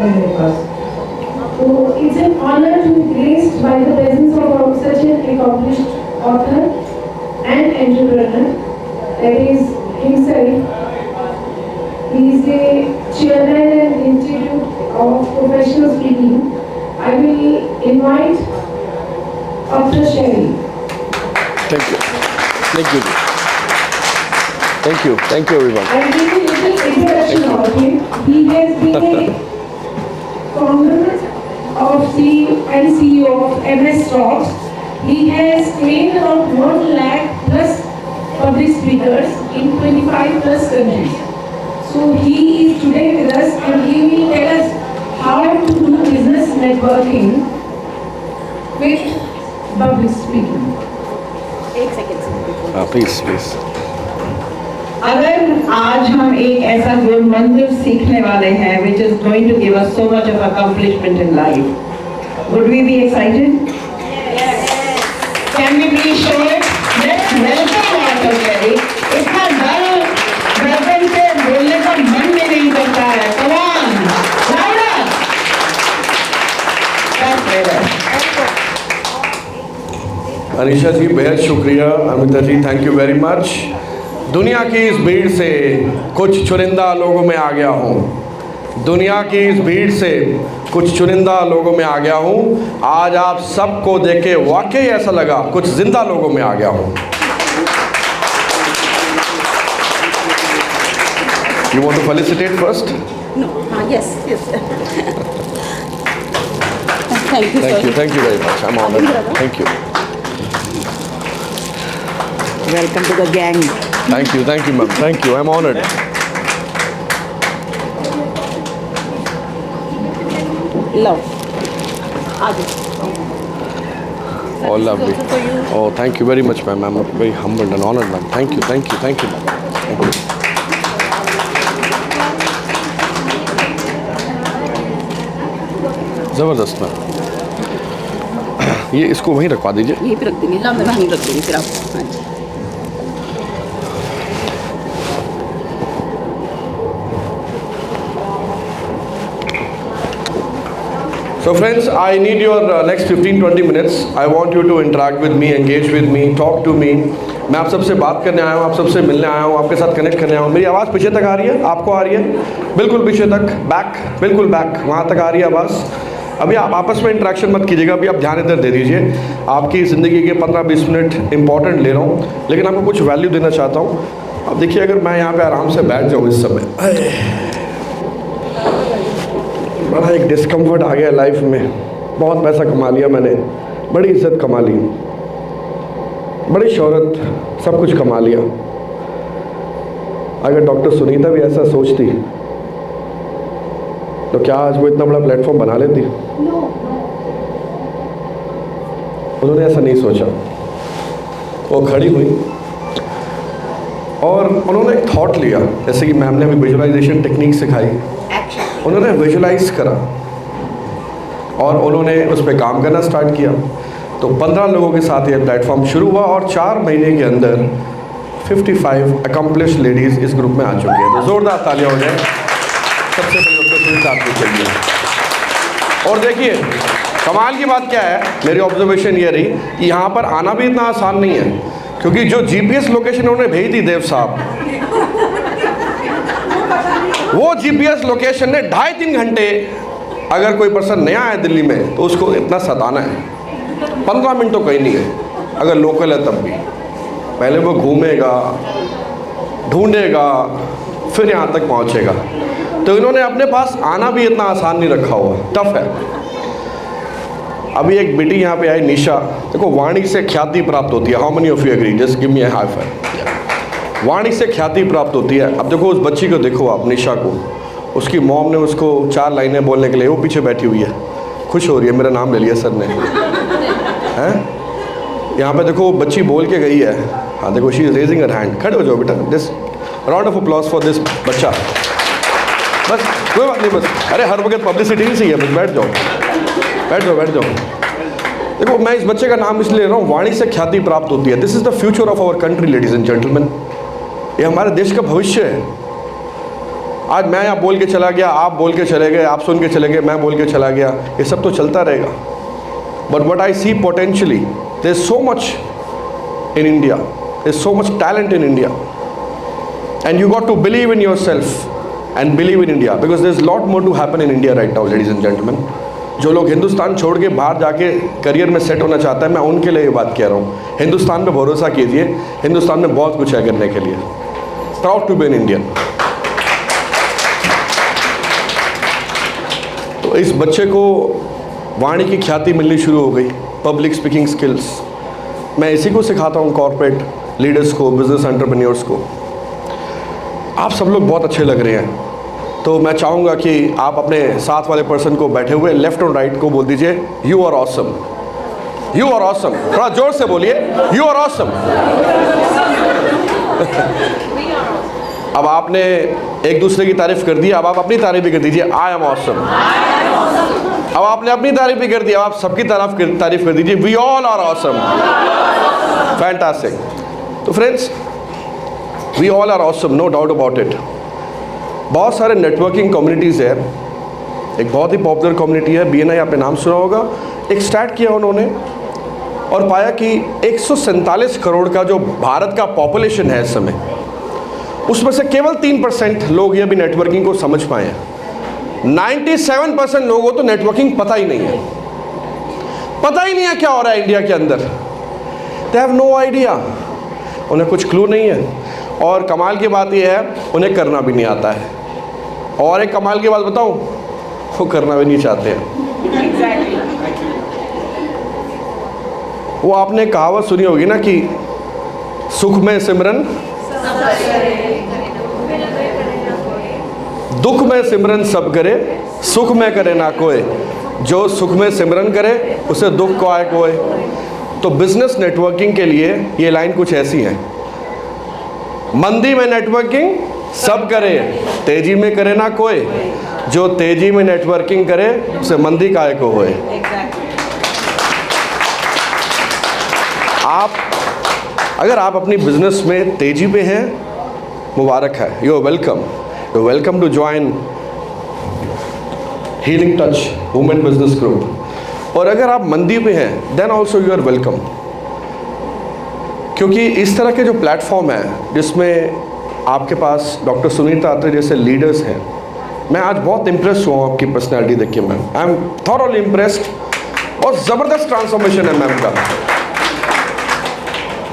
So it's an honor to be graced by the presence of such an accomplished author and entrepreneur, that is himself. He is the chairman and Institute of Professional Speaking. I will invite Dr. Sherry. Thank you. Thank you. Thank you. Thank you, everyone. I will give you a little introduction of him. He has been a founder of and CEO of MS Talks. He has trained around 1 lakh plus public speakers in 25 plus countries. So he is today with us and he will tell us how to do business networking with public speaking. एक second Please. अगर आज हम एक ऐसा गुण मंत्र सीखने वाले हैं which is going to give us so much of accomplishment in life, would we be excited? Yes. Can we please show it? Let's welcome Dr. Sherry. इतना डर गर्दन से बोलने का मन भी नहीं करता है. Come on, louder. That's better. Anisha जी बेहद शुक्रिया. अमिता जी थैंक यू वेरी मच. दुनिया की इस भीड़ से कुछ चुनिंदा लोगों में आ गया हूँ. दुनिया की इस भीड़ से कुछ चुनिंदा लोगों में आ गया हूँ. आज आप सबको देख के वाकई ऐसा लगा कुछ जिंदा लोगों में आ गया हूँ. You want to felicitate first? No हाँ yes yes thank you Thank you very much. I'm honored. Thank you. Welcome to the gang Thank you, ma'am. Thank you. I'm honored. लो आगे All lovely. Oh, thank you very much, ma'am. I'm very humbled and honored, ma'am. Thank you, ma'am. Thank you. ज़बरदस्त ma'am. ये इसको वहीं रखवा दीजिए. यहीं पे रख देंगे. ला मैं वहीं रख दूँगी फिर आप. हाँ जी. So friends, I need your next 15-20 minutes. I want you to interact with me, engage with me, talk to me. मैं आप सबसे बात करने आया हूँ, आप सबसे मिलने आया हूँ, आपके साथ कनेक्ट करने आया हूँ. मेरी आवाज़ पीछे तक आ रही है? आपको आ रही है? बिल्कुल पीछे तक, बैक, बिल्कुल बैक, वहाँ तक आ रही है आवाज़. अभी आप आपस में इंटरेक्शन मत कीजिएगा, अभी आप ध्यान इधर दे दीजिए. आपकी ज़िंदगी के 15-20 मिनट इंपॉर्टेंट ले रहा हूँ, लेकिन आपको कुछ वैल्यू देना चाहता हूँ. अब देखिए, अगर मैं यहाँ पे आराम से बैठ जाऊँ इस समय, बड़ा एक डिस्कम्फर्ट आ गया लाइफ में. बहुत पैसा कमा लिया मैंने, बड़ी इज्जत कमा ली, बड़ी शोहरत, सब कुछ कमा लिया. अगर डॉक्टर सुनीता भी ऐसा सोचती तो क्या आज वो इतना बड़ा प्लेटफॉर्म बना लेती? उन्होंने ऐसा नहीं सोचा. वो खड़ी हुई और उन्होंने एक थॉट लिया, जैसे कि मैम ने अभी विजुअलाइजेशन टेक्निक सिखाई. उन्होंने विजुलाइज करा और उन्होंने उस पर काम करना स्टार्ट किया. तो 15 लोगों के साथ ये प्लेटफॉर्म शुरू हुआ और 4 महीने के अंदर 55 अकम्प्लिश लेडीज़ इस ग्रुप में आ चुकी हैं. तो ज़ोरदार तालियां हो जाए. सबसे पहले आपको चाहिए. और देखिए, कमाल की बात क्या है, मेरी ऑब्जर्वेशन ये रही कि यहाँ पर आना भी इतना आसान नहीं है, क्योंकि जो जीपीएस लोकेशन उन्होंने भेज दी देव साहब, वो जीपीएस लोकेशन ने 2.5-3 घंटे, अगर कोई पर्सन नया है दिल्ली में तो उसको इतना सताना है. 15 मिनट तो कहीं नहीं है, अगर लोकल है तब भी. पहले वो घूमेगा, ढूंढेगा, फिर यहाँ तक पहुँचेगा. तो इन्होंने अपने पास आना भी इतना आसान नहीं रखा हुआ, टफ है. अभी एक बेटी यहाँ पे आई, निशा. देखो, वाणी से ख्याति प्राप्त होती है. How many of you agree? Just give me a high five. वाणी से ख्याति प्राप्त होती है. अब देखो उस बच्ची को, देखो आप, निशा को. उसकी मॉम ने उसको 4 लाइनें बोलने के लिए, वो पीछे बैठी हुई है, खुश हो रही है, मेरा नाम ले लिया सर ने, हैं. यहाँ पे देखो बच्ची बोल के गई है. हाँ देखो, she is raising her hand. खड़े हो जाओ बेटा. This round of applause for this बच्चा. बस कोई बात नहीं, बस. अरे हर वक्त पब्लिसिटी ही चाहिए, बस बैठ जाओ, बैठ जाओ, बैठ जाओ. देखो, मैं इस बच्चे का नाम इसलिए ले रहा हूँ, वाणी से ख्याति प्राप्त होती है. This is the future of our country, ladies and gentleman. ये हमारे देश का भविष्य है. आज मैं यहाँ बोल के चला गया, आप बोल के चले गए, आप सुन के चले गए, मैं बोल के चला गया, ये सब तो चलता रहेगा। But what I see potentially, there is so much in India, there is so much talent in India, and you got to believe in your self and believe in India, because there is lot more to happen in India right now ladies and gentleman. जो लोग हिंदुस्तान छोड़ के बाहर जाके career में set होना चाहता है, मैं उनके लिए ये बात कह रहा हूँ, हिंदुस्तान पे भरोसा कीजिए, हिंदुस्तान में बहुत कुछ है करने के लिए। Proud to be an Indian. तो इस बच्चे को वाणी की ख्याति मिलनी शुरू हो गई, पब्लिक स्पीकिंग स्किल्स। मैं इसी को सिखाता हूँ कॉर्पोरेट लीडर्स को, बिजनेस एंटरप्रेन्योर्स को। आप सब लोग बहुत अच्छे लग रहे हैं, तो मैं चाहूँगा कि आप अपने साथ वाले पर्सन को बैठे हुए लेफ्ट और राइट को बोल दीजिए, you are awesome, you are awesome. थोड़ा जोर से बोलिए, यू आर ऑसम। अब आपने एक दूसरे की तारीफ कर दी, अब आप अपनी तारीफ भी कर दीजिए, आई एम ऑसम। अब आपने अपनी तारीफ भी कर दी, अब आप सबकी तारीफ कर दीजिए, we all are awesome. Fantastic. तो friends, we all are awesome, no doubt about it. बहुत सारे नेटवर्किंग कम्युनिटीज़ है, एक बहुत ही पॉपुलर कम्युनिटी है BNI, आपने नाम सुना होगा। एक स्टार्ट किया उन्होंने और पाया कि 147 करोड़ का जो भारत का पॉपुलेशन है इस समय, उसमें से केवल 3% लोग ये भी नेटवर्किंग को समझ पाए हैं। 97% लोगों को तो नेटवर्किंग पता ही नहीं है, पता ही नहीं है क्या हो रहा है इंडिया के अंदर। दे हैव नो आइडिया, उन्हें कुछ क्लू नहीं है। और कमाल की बात यह है, उन्हें करना भी नहीं आता है। और एक कमाल की बात बताऊं, वो करना भी नहीं चाहते हैं। वो आपने कहावत सुनी होगी ना कि सुख में सिमरन, दुख में सिमरन सब करे, सुख में करे ना कोई। जो सुख में सिमरन करे उसे दुख को आए कोई। तो बिजनेस नेटवर्किंग के लिए ये लाइन कुछ ऐसी है, मंदी में नेटवर्किंग सब करे, तेजी में करे ना कोई। जो तेजी में नेटवर्किंग करे उसे मंदी काहे को होए। अगर आप अपनी बिजनेस में तेजी पे हैं, मुबारक है, you are welcome, you are welcome to join healing touch women business group. और अगर आप मंदी पे हैं, then also you are welcome, क्योंकि इस तरह के जो प्लेटफॉर्म है जिसमें आपके पास डॉक्टर सुनीता अत्रे जैसे लीडर्स हैं, मैं आज बहुत इम्प्रेस हुआ हूँ आपकी पर्सनैलिटी देख के। Ma'am, I am thoroughly impressed. और ज़बरदस्त ट्रांसफॉर्मेशन है मैम का।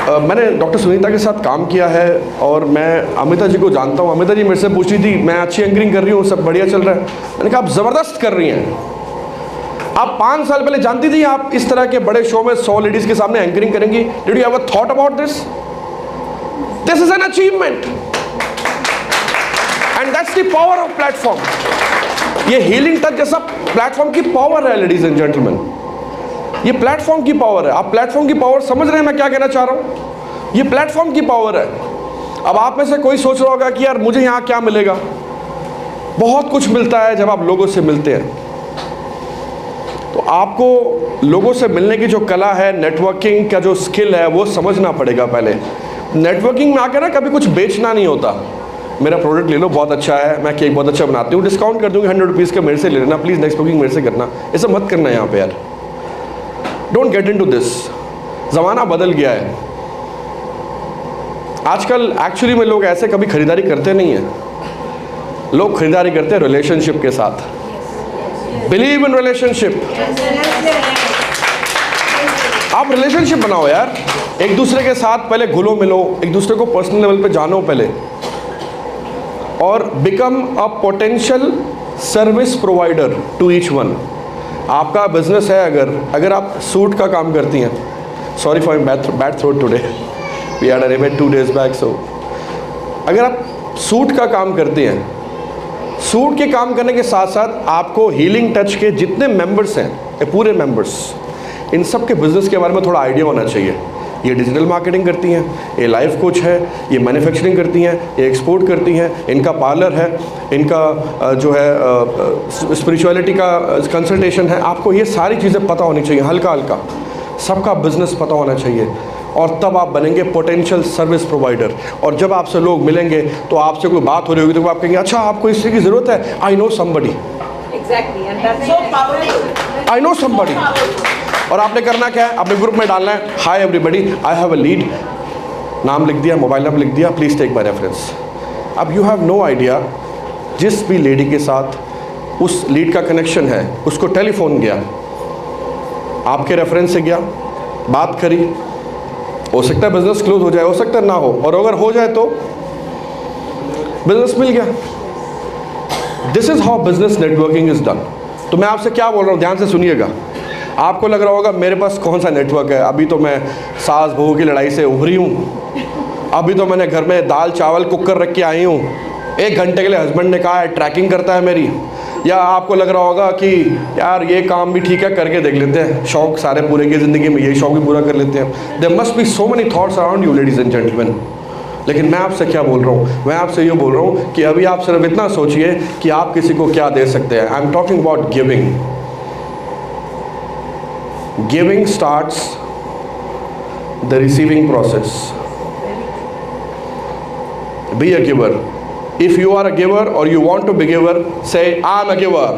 मैंने डॉक्टर सुनीता के साथ काम किया है और मैं अमिता जी को जानता हूँ। अमिता जी मेरे से पूछ रही थी, मैं अच्छी एंकरिंग कर रही हूँ, सब बढ़िया चल रहा है। मैंने कहा आप ज़बरदस्त कर रही हैं। आप 5 साल पहले जानती थी आप इस तरह के बड़े शो में 100 लेडीज़ के सामने एंकरिंग करेंगी? Did you ever thought about this? This is an achievement and that's the power of platform. ये हीलिंग टच जैसा प्लेटफॉर्म की पावर है लेडीज एंड जेंटलमैन, ये प्लेटफॉर्म की पावर है। आप प्लेटफॉर्म की पावर समझ रहे हैं मैं क्या कहना चाह रहा हूँ? ये प्लेटफॉर्म की पावर है। अब आप में से कोई सोच रहा होगा कि यार मुझे यहाँ क्या मिलेगा। बहुत कुछ मिलता है जब आप लोगों से मिलते हैं। तो आपको लोगों से मिलने की जो कला है, नेटवर्किंग का जो स्किल है, वो समझना पड़ेगा पहले। नेटवर्किंग में आकर ना कभी कुछ बेचना नहीं होता। मेरा प्रोडक्ट ले लो, बहुत अच्छा है, मैं केक बहुत अच्छा बनाती हूँ, डिस्काउंट कर दूँगी 100 रुपीज़ का, मेरे से ले लेना प्लीज़, नेक्स्ट बुकिंग मेरे से करना। ऐसा मत करना यहाँ पे यार, डोंट गेट इनटू दिस। ज़माना बदल गया है आजकल। एक्चुअली में लोग ऐसे कभी खरीदारी करते नहीं हैं। लोग खरीदारी करते हैं रिलेशनशिप के साथ। Believe in relationship. आप रिलेशनशिप बनाओ यार, एक दूसरे के साथ पहले घुलो मिलो, एक दूसरे को पर्सनल लेवल पे जानो पहले, और become a potential service provider to each one. आपका बिजनेस है, अगर आप सूट का काम करती हैं, sorry for bad throat today, we had a event 2 days back, so अगर आप सूट का काम करते हैं, सूट के काम करने के साथ साथ आपको हीलिंग टच के जितने मेंबर्स हैं, पूरे मेंबर्स, इन सब के बिज़नेस के बारे में थोड़ा आइडिया होना चाहिए। ये डिजिटल मार्केटिंग करती हैं, ये लाइफ कोच है, ये मैन्युफैक्चरिंग करती हैं, ये एक्सपोर्ट करती हैं, इनका पार्लर है, इनका जो है स्पिरिचुअलिटी का कंसल्टेशन है। आपको ये सारी चीज़ें पता होनी चाहिए, हल्का हल्का सबका बिजनेस पता होना चाहिए। और तब आप बनेंगे पोटेंशियल सर्विस प्रोवाइडर। और जब आपसे लोग मिलेंगे तो आपसे कोई बात हो रही होगी तो आप कहेंगे अच्छा आपको इससे की ज़रूरत है, I know somebody, I know somebody. और आपने करना क्या है, अपने ग्रुप में डालना है hi everybody I have a lead, नाम लिख दिया, मोबाइल नंबर लिख दिया, प्लीज़ टेक माय रेफरेंस। अब यू हैव नो आइडिया जिस भी लेडी के साथ उस लीड का कनेक्शन है उसको टेलीफोन गया, आपके रेफरेंस से गया, बात करी, हो सकता है बिजनेस क्लोज हो जाए, हो सकता है ना हो, और अगर हो जाए तो बिजनेस मिल गया। This is how business networking is done. तो मैं आपसे क्या बोल रहा हूँ, ध्यान से सुनिएगा। आपको लग रहा होगा मेरे पास कौन सा नेटवर्क है, अभी तो मैं सास बहू की लड़ाई से उभरी हूँ, अभी तो मैंने घर में दाल चावल कुकर रख के आई हूँ, 1 घंटे के लिए हस्बैंड ने कहा है ट्रैकिंग करता है मेरी। या आपको लग रहा होगा कि यार ये काम भी ठीक है करके देख लेते हैं, शौक सारे पूरे की ज़िंदगी में यही शौक भी पूरा कर लेते हैं। There must be so many thoughts around you ladies and gentleman. लेकिन मैं आपसे क्या बोल रहा हूँ, मैं आपसे ये बोल रहा हूँ कि अभी आप सिर्फ इतना सोचिए कि आप किसी को क्या दे सकते हैं। आई am talking about giving. Giving starts the receiving process. B a giver. If you are a giver or you want to be giver, say I am a giver.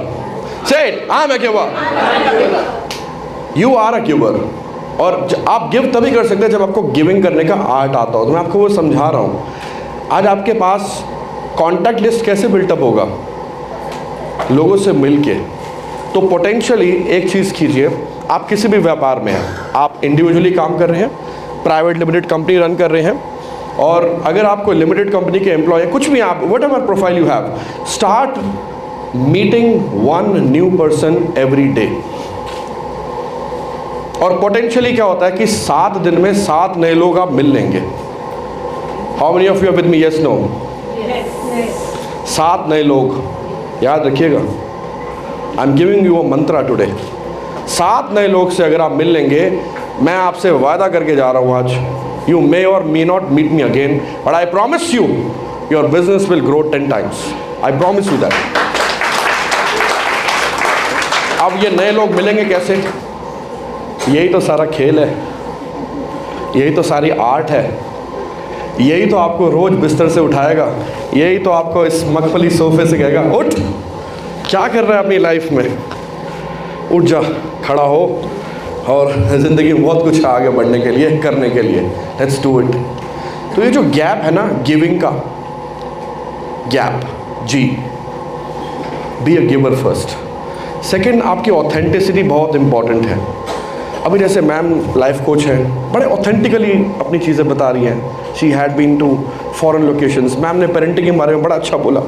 Say it, I am a giver. You are a giver. और आप give तभी कर सकते हैं जब आपको giving करने का आर्ट आता हो। तो मैं आपको वो समझा रहा हूँ। आज आपके पास कॉन्टैक्ट लिस्ट कैसे बिल्टअप होगा, लोगों से मिल के। तो पोटेंशियली एक चीज़ कीजिए, आप किसी भी व्यापार में हैं, आप इंडिविजुअली काम कर रहे हैं, प्राइवेट लिमिटेड कंपनी रन कर रहे हैं, और अगर आपको लिमिटेड कंपनी के एम्प्लॉय है, कुछ भी आप what ever profile you have, start meeting 1 new person every day. और पोटेंशियली क्या होता है कि 7 दिन में 7 नए लोग आप मिल लेंगे। How many of you are with me, yes no? 7 नए लोग, याद रखिएगा। I am giving you a mantra today. 7 नए लोग से अगर आप मिल लेंगे, मैं आपसे वादा करके जा रहा हूँ आज, you may or may not meet me again, but I promise you, your business will grow 10 times. I promise you that. अब ये नए लोग मिलेंगे कैसे? यही तो सारा खेल है, यही तो सारी आर्ट है, यही तो आपको रोज बिस्तर से उठाएगा, यही तो आपको इस मखमली सोफे से कहेगा उठ, क्या कर रहा है अपनी लाइफ में, उठ जा, खड़ा हो, और ज़िंदगी में बहुत कुछ है आगे बढ़ने के लिए, करने के लिए, लेट्स डू इट। तो ये जो गैप है ना गिविंग का गैप, जी, be a giver first. Second, आपकी ऑथेंटिसिटी बहुत इंपॉर्टेंट है। अभी जैसे मैम लाइफ कोच हैं, बड़े ऑथेंटिकली अपनी चीज़ें बता रही हैं। She had been to foreign locations. Ma'am ने पेरेंटिंग के बारे में बड़ा अच्छा बोला।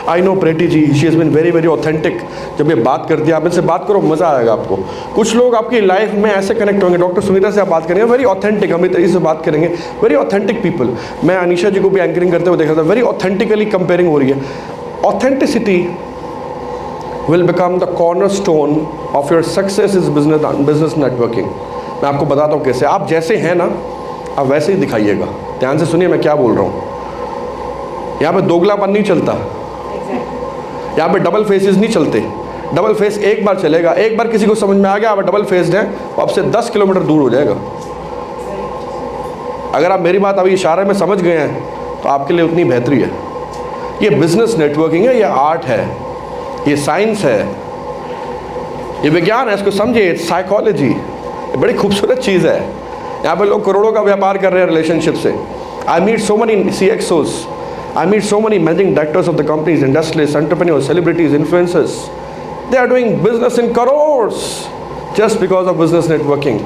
I know Preeti ji, she has been very very authentic. जब ये बात करती है, आप इनसे बात करो, मज़ा आएगा आपको। कुछ लोग आपकी लाइफ में ऐसे कनेक्ट होंगे, डॉक्टर सुनीता से आप बात करेंगे, वेरी ऑथेंटिक, अमित से बात करेंगे, वेरी ऑथेंटिक पीपल। मैं अनीशा जी को भी एंकरिंग करते हुए देखा था, वेरी ऑथेंटिकली कंपेयरिंग हो रही है। Authenticity will become the cornerstone of your success is business networking। मैं आपको बताता हूँ कैसे। आप जैसे हैं ना, आप वैसे ही दिखाइएगा। ध्यान से सुनिए मैं क्या बोल रहा हूँ। यहाँ पे दोगलापन नहीं चलता, यहाँ पे डबल फेसेस नहीं चलते। डबल फेस एक बार चलेगा, एक बार किसी को समझ में आ गया आप डबल फेस्ड हैं, वो आपसे 10 किलोमीटर दूर हो जाएगा। अगर आप मेरी बात अभी इशारे में समझ गए हैं तो आपके लिए उतनी बेहतरी है। ये बिजनेस नेटवर्किंग है, ये आर्ट है, ये साइंस है, ये विज्ञान है, इसको समझिए, साइकोलॉजी। ये बड़ी खूबसूरत चीज़ है। यहाँ पे लोग करोड़ों का व्यापार कर रहे हैं रिलेशनशिप से। I meet so many CXOs, I meet so many managing directors of the companies, industrialists, entrepreneurs, celebrities, influencers. They are doing business in crores just because of business networking.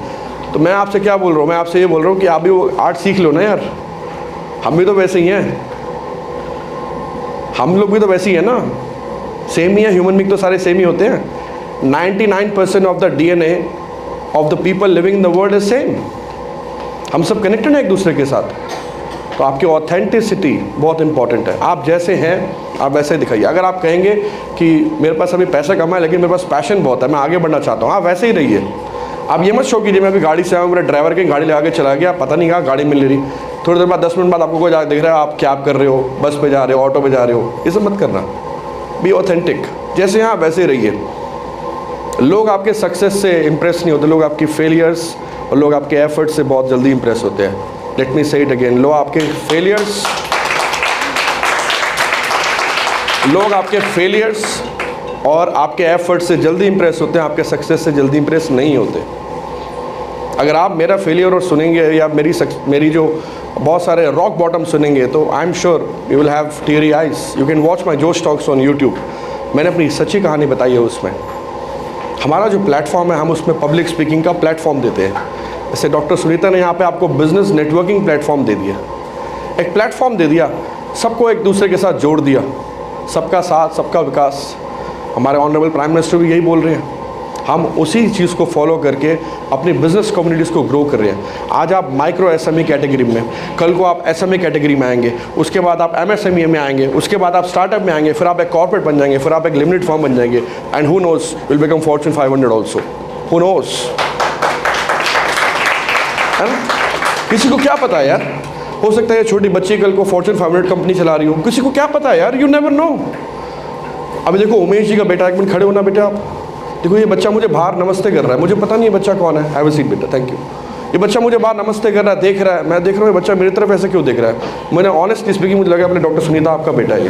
तो मैं आपसे क्या बोल रहा हूँ, मैं आपसे ये बोल रहा हूँ कि आप भी वो आर्ट सीख लो ना यार। हम भी तो वैसे ही हैं, हम लोग भी तो वैसे ही हैं ना, सेम ही है। ह्यूमन बीइंग तो सारे सेम ही होते हैं। 99% of the DNA of the people living in the world is same. हम सब कनेक्टेड हैं एक दूसरे के साथ। तो आपकी ऑथेंटिसिटी बहुत इंपॉर्टेंट है। आप जैसे हैं आप वैसे दिखाइए। अगर आप कहेंगे कि मेरे पास अभी पैसा कम है लेकिन मेरे पास पैशन बहुत है, मैं आगे बढ़ना चाहता हूँ, आप वैसे ही रहिए। आप ये मत शो कीजिए मैं अभी गाड़ी से आऊँ, मेरे ड्राइवर की गाड़ी लगा के चला गया, पता नहीं कहाँ गाड़ी मिल रही, थोड़ी देर बाद 10 मिनट बाद आपको कोई दिख रहा है, आप क्या कर रहे हो, बस पे जा रहे हो, ऑटो पे जा रहे हो, ये सब मत करना। बी ऑथेंटिक, जैसे हैं आप वैसे रहिए। लोग आपके सक्सेस से इम्प्रेस नहीं होते, लोग आपकी फेलियर्स और लोग आपके एफर्ट से बहुत जल्दी इंप्रेस होते हैं। लेट मी से इट अगेन, लोग आपके फेलियर्स और आपके एफर्ट से जल्दी इंप्रेस होते हैं, आपके सक्सेस से जल्दी इंप्रेस नहीं होते। अगर आप मेरा फेलियर और सुनेंगे या मेरी जो बहुत सारे रॉक बॉटम सुनेंगे तो I am sure you will have teary eyes. You can watch my जोश टॉक्स ऑन यूट्यूब। मैंने अपनी सच्ची कहानी बताई है उसमें। हमारा जो प्लेटफॉर्म है, हम उसमें पब्लिक स्पीकिंग का प्लेटफॉर्म देते हैं। जैसे डॉक्टर सुनीता ने यहाँ पे आपको बिजनेस नेटवर्किंग प्लेटफॉर्म दे दिया, एक प्लेटफॉर्म दे दिया, सबको एक दूसरे के साथ जोड़ दिया, सबका साथ सबका विकास। हमारे ऑनरेबल प्राइम मिनिस्टर भी यही बोल रहे हैं। हम उसी चीज़ को फॉलो करके अपनी बिजनेस कम्युनिटीज़ को ग्रो कर रहे हैं। आज आप माइक्रो एसएमई कैटेगरी में, कल को आप एसएमई कैटेगरी में आएंगे, उसके बाद आप एमएसएमई में आएंगे, उसके बाद आप स्टार्टअप में आएंगे, फिर आप एक कॉर्पोरेट बन जाएंगे, फिर आप एक लिमिटेड फर्म बन जाएंगे, and who knows will become Fortune 500 also, who knows. है ना? किसी को क्या पता है यार, हो सकता है छोटी बच्ची कल को फॉर्च्यून 500 कंपनी चला रही हो, किसी को क्या पता है यार, यू नेवर नो। अभी देखो उमेश जी का बेटा, एक मिनट खड़े होना बेटा आप। देखो ये बच्चा मुझे बाहर नमस्ते कर रहा है, मुझे पता नहीं है बच्चा कौन है। हैव अ सीट बेटा, थैंक यू। ये बच्चा मुझे बाहर नमस्ते कर रहा है, देख रहा है, मैं देख रहा हूँ ये बच्चा मेरी तरफ ऐसे क्यों देख रहा है। मैंने ऑनेस्टली स्पीकिंग मुझे लगा अपने डॉक्टर सुनीता आपका बेटा है ये,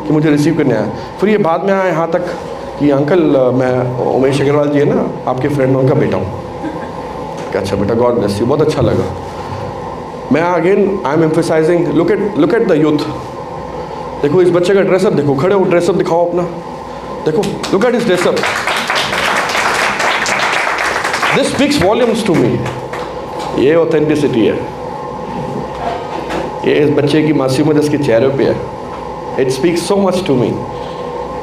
कि मुझे रिसीव करने आया। फिर ये बाद में आया यहाँ तक कि अंकल मैं उमेश अग्रवाल जी है ना आपके फ्रेंड, उनका बेटा हूँ। अच्छा बेटा, गॉड ब्लेस यू, बहुत अच्छा लगा। मैं again I am emphasizing, look at the youth. देखो इस बच्चे का ड्रेसअप देखो, खड़े हो, ड्रेसअप दिखाओ अपना, देखो look at his dress up. This speaks volumes to me. ये ऑथेंटिसिटी है, ये इस बच्चे की मासूमियत इसके चेहरे पे है। It speaks so much to me,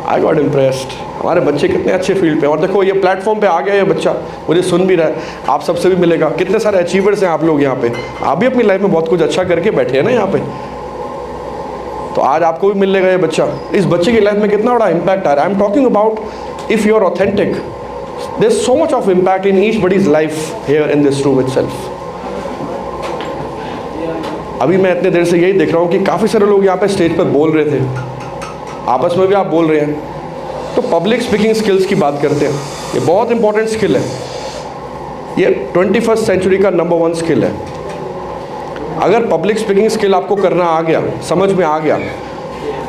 I got impressed. हमारे बच्चे कितने अच्छे फील्ड पे, और देखो ये प्लेटफॉर्म पे आ गया ये बच्चा, मुझे सुन भी रहा है, आप सबसे भी मिलेगा। कितने सारे अचीवर्स हैं आप लोग यहाँ पे, आप भी अपनी लाइफ में बहुत कुछ अच्छा करके बैठे हैं ना यहाँ पे, तो आज आपको भी मिलेगा ये बच्चा। इस बच्चे की लाइफ में कितना बड़ा इम्पैक्ट आ रहा है। I am talking about if you are authentic, there is so much of impact in each body's life here in this room itself. अभी मैं इतने देर से यही देख रहा हूँ कि काफ़ी सारे लोग यहाँ पे स्टेज पर बोल रहे थे, आपस में भी आप बोल रहे हैं, तो पब्लिक स्पीकिंग स्किल्स की बात करते हैं। ये बहुत इंपॉर्टेंट स्किल है, ये 21st सेंचुरी का नंबर 1 स्किल है। अगर पब्लिक स्पीकिंग स्किल आपको करना आ गया, समझ में आ गया,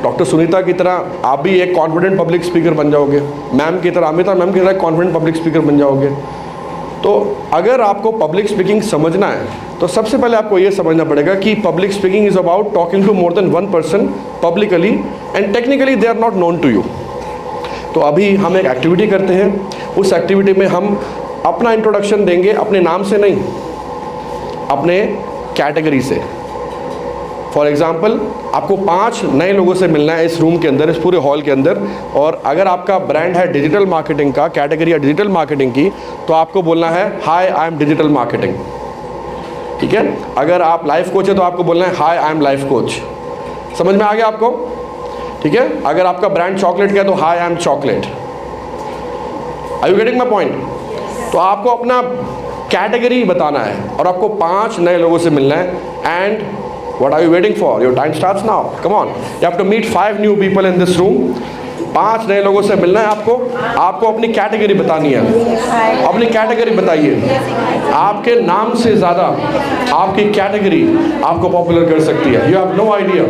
डॉक्टर सुनीता की तरह आप भी एक कॉन्फिडेंट पब्लिक स्पीकर बन जाओगे, मैम की तरह, अमिता मैम की तरह कॉन्फिडेंट पब्लिक स्पीकर बन जाओगे। तो अगर आपको पब्लिक स्पीकिंग समझना है तो सबसे पहले आपको ये समझना पड़ेगा कि public speaking is about talking to more than 1 person publicly and technically they are not known to you. तो अभी हम एक एक्टिविटी करते हैं, उस एक्टिविटी में हम अपना इंट्रोडक्शन देंगे, अपने नाम से नहीं, अपने कैटेगरी से। फॉर एग्जाम्पल आपको 5 नए लोगों से मिलना है इस रूम के अंदर, इस पूरे हॉल के अंदर, और अगर आपका ब्रांड है डिजिटल मार्केटिंग का, कैटेगरी है डिजिटल मार्केटिंग की, तो आपको बोलना है हाय आई एम डिजिटल मार्केटिंग। ठीक है, अगर आप लाइफ कोच है तो आपको बोलना है हाय आई एम लाइफ कोच। समझ में आ गया आपको? ठीक है, अगर आपका ब्रांड चॉकलेट का है तो hi I am chocolate. Are you getting my point? तो आपको अपना कैटेगरी बताना है और आपको 5 नए लोगों से मिलना है। And what are you waiting for? Your time starts now. Come on, you have to meet 5 new people in this room. 5 नए लोगों से मिलना है आपको अपनी कैटेगरी बतानी है। अपनी कैटेगरी बताइए, आपके नाम से ज़्यादा आपकी कैटेगरी आपको पॉपुलर कर सकती है। You have no idea.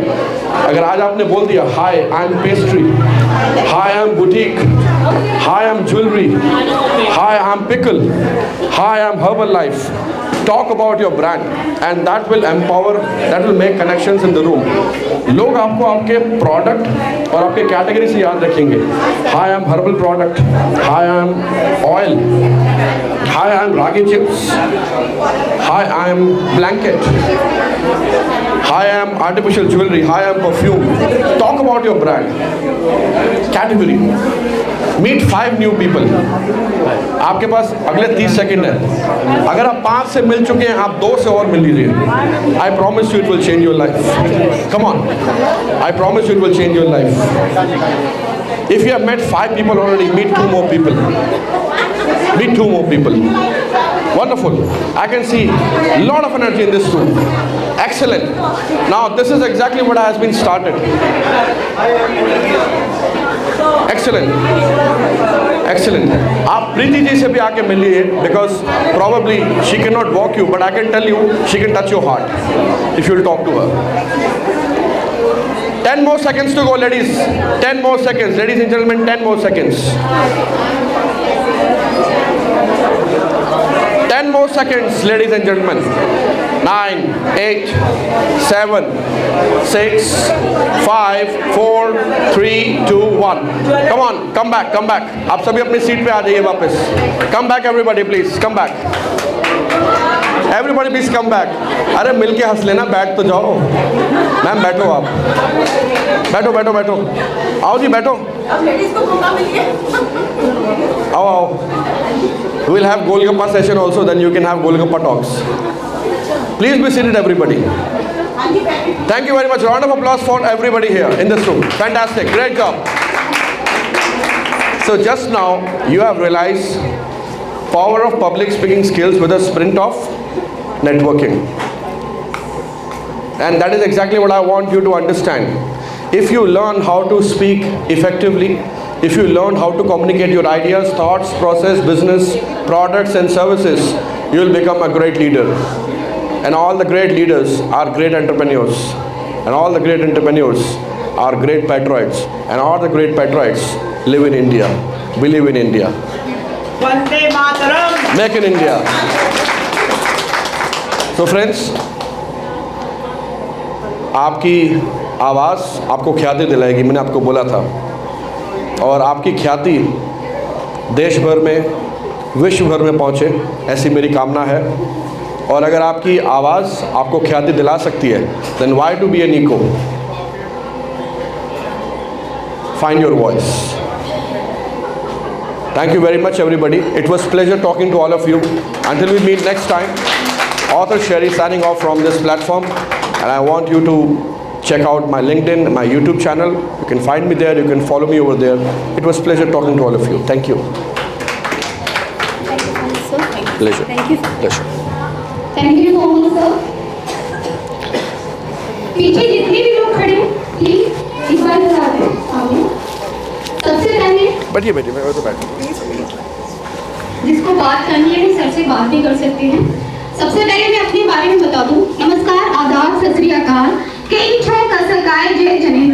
अगर आज आपने बोल दिया hi I am pastry, hi I am boutique, hi I am jewellery, hi I am pickle, hi I am herbal life, talk about your brand and that will empower, that will make connections in the room. लोग आपको आपके product और आपके category से याद रखेंगे। Hi I am herbal product, hi I am oil, hi I am ragi chips, hi I am blanket, hi I am artificial jewellery, hi I am perfume. Talk about your brand category. Meet 5 new people. आपके पास अगले 30 second है। अगर आप 5 से मिल चुके हैं, आप 2 से और मिल लीजिए। I promise you it will change your life. Come on, I promise you it will change your life. If you have met 5 people already, meet 2 more people. Meet 2 more people. Wonderful. I can see a lot of energy in this room. Excellent. Now this is exactly what has been started. Excellent excellent. आप प्रीति जी से भी आके मिलिए, because probably she can not walk you, but I can tell you she can touch your heart if you will talk to her. 10 more seconds to go, ladies. 10 more seconds, ladies and gentlemen. 10 more seconds. 10 more seconds, ladies and gentlemen. 9, 8, 7, 6, 5, 4, 3, 2, 1. Come on, come back, come back. आप सभी अपनी seat पे आ जाइए वापस. Come back, everybody, please. Come back. Everybody, please come back. अरे मिलके हंस लेना, बैठ तो जाओ. मैम बैठो आप. बैठो बैठो बैठो. आओ जी बैठो. अब लेडीज को मौका मिल गया। आओ आओ. We will have Golgappa session also, then you can have Golgappa talks. Please be seated, everybody. Thank you very much. Round of applause for everybody here in this room. Fantastic. Great job. So just now you have realized power of public speaking skills with a sprint of networking. And that is exactly what I want you to understand. If you learn how to speak effectively, if you learn how to communicate your ideas, thoughts, process, business, products and services, you will become a great leader. And all the great leaders are great entrepreneurs. And all the great entrepreneurs are great patriots. And all the great patriots live in India, believe in India. Vande Mataram. Make in India. So friends, आपकी आवाज़ आपको ख्याति दिलाएगी, मैंने आपको बोला था। और आपकी ख्याति देश भर में, विश्व भर में पहुँचे, ऐसी मेरी कामना है। और अगर आपकी आवाज़ आपको ख्याति दिला सकती है, then why to be an echo? Find your voice. Thank you very much, everybody. It was pleasure talking to all of you. Until we meet next time, author Sherry signing off from this platform. And I want you to check out my LinkedIn, my YouTube channel. You can find me there. You can follow me over there. It was pleasure talking to all of you. Thank you. Pleasure. Thank you. Pleasure. Thank you so much, sir. पीछे जितने भी लोग खड़े हैं, please इस बार जरा आगे। सबसे पहले बैठिए बैठिए, मैं तो बैठ। जिसको बात करनी है वो सर से बात भी कर सकते हैं। सबसे पहले मैं अपने बारे में बता दूं। नमस्कार, आदाब, सत श्री अकाल। कई छह कसकाए जय जनेन्द्र।